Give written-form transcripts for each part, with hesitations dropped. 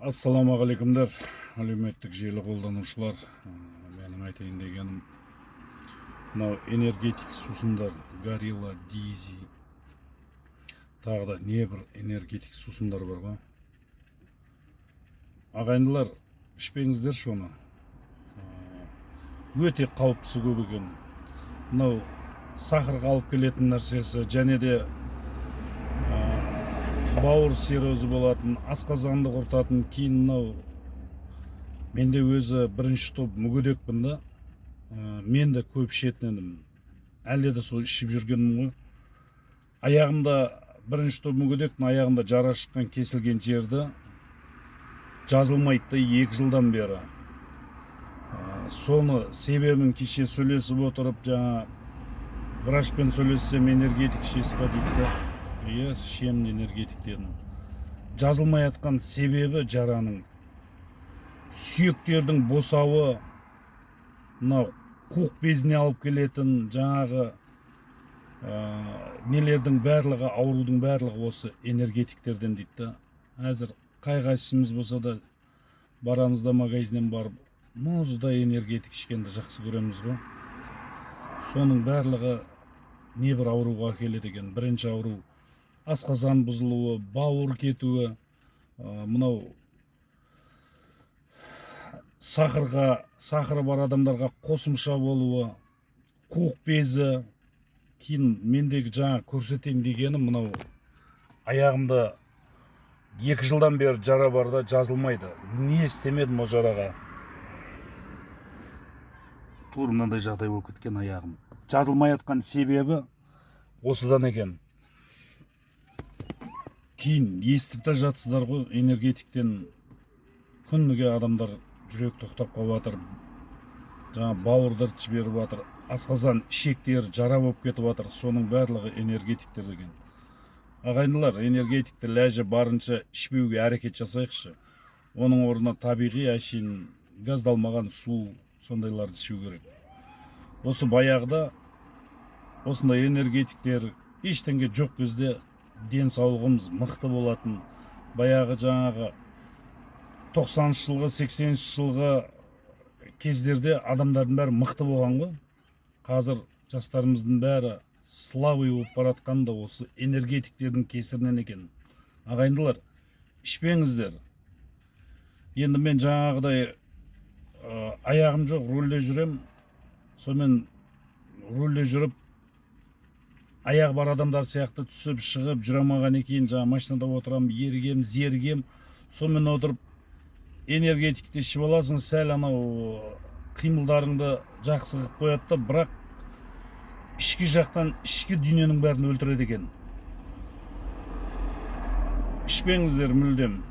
Ассалаумағалейкумдар, әлеуметтік желі қолданушылар. Менің айтайын дегенім, мынау энергетик сусындар, Горилла, Дизи, тағы да небір энергетик сусындар бар ғой. Ағайындылар, ішпеңіздер шоны. Өте қауіпсіз көп екен. Мынау сахарға алып келетін нәрсесі, және де бауыр серозы болатын, асқазанды құртатын. Кейін мынау менде өзі бірінші топ мүгедекпін да, мен де көп ішетін едім. Әлде де сол ішіп жүргенім ғой. Аяғымда бірінші топ мүгедекпін, аяғымда жара шыққан, кесілген жерді жазылмайды 2 жылдан бері. Соны себебін кеше сөйлесіп отырып, жаңа врачпен сөйлессем, энергетик ішесіз ба дейді. Ішемін энергетик дедім. Жазылмай жатқан себебі жараның сүйектердің босауы, мынау қуық безіне алып келетін жаңағы нелердің барлығы, аурудың барлығы осы энергетиктерден дейді. Әзір қай-қайсымыз болса да барамыз да магазиннен барып, мұздай энергетик ішкенді жақсы көреміз ғой. Соның барлығы небір ауруға әкеледі екен. Бірінші ауру асқазан бұзылуы, бауыр кетуі, мынау сахары бар адамдарға қосымша болуы, қуық безі. Кейін мендегі жаңа көрсетейін дегенім, мынау аяғымда 2 жылдан бері жара бар да жазылмайды. Не істемедім о жараға? Тур мынандай жағдай болып кеткен аяғым. Жазылмай жатқан себебі осыдан екен. Кейін естіп та жатсыздар ғой, энергетиктен күніге адамдар жүрек тоқтап қалып жатыр, жаңа бауырдар жіберіп жатыр, асқазан ішектері жара болып кетіп жатыр. Соның барлығы энергетиктер деген. Ағайындылар, энергетикті ләжі барынша ішпеуге әрекет жасайықшы. Оның орнына табиғи әшейін газдалмаған су, сондайларды ішу керек. Осы баяғыда осындай энергетиктер ештеңе жоқ кезде денсаулығымыз мықты болатын. Баяғы жаңағы 90-шы жылғы, 80-шы жылғы кездерде адамдардың бәрі мықты болған ғой. Қазір жастарымыздың бәрі слабый болып баратқан да осы энергетиктердің кесірінен екен. Ағайындылар, ішпеңіздер. Енді мен жаңағыдай аяғым жоқ, рөлде жүрем. Сонымен рөлде жүріп, аяғы бар адамдар сияқты түсіп, шығып, жүрамаған екен, жаңа машинада отырам, ергем, зергем. Сонымен отырып, энергетикті ішіп аласың, сәл анау қимылдарыңды жақсы қылып қояды, бірақ ішкі жақтан ішкі дүниенің бәрін өлтіреді екен. Ішпеңіздер мүлдем.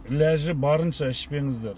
Ләжі барынша ішпеңіздер.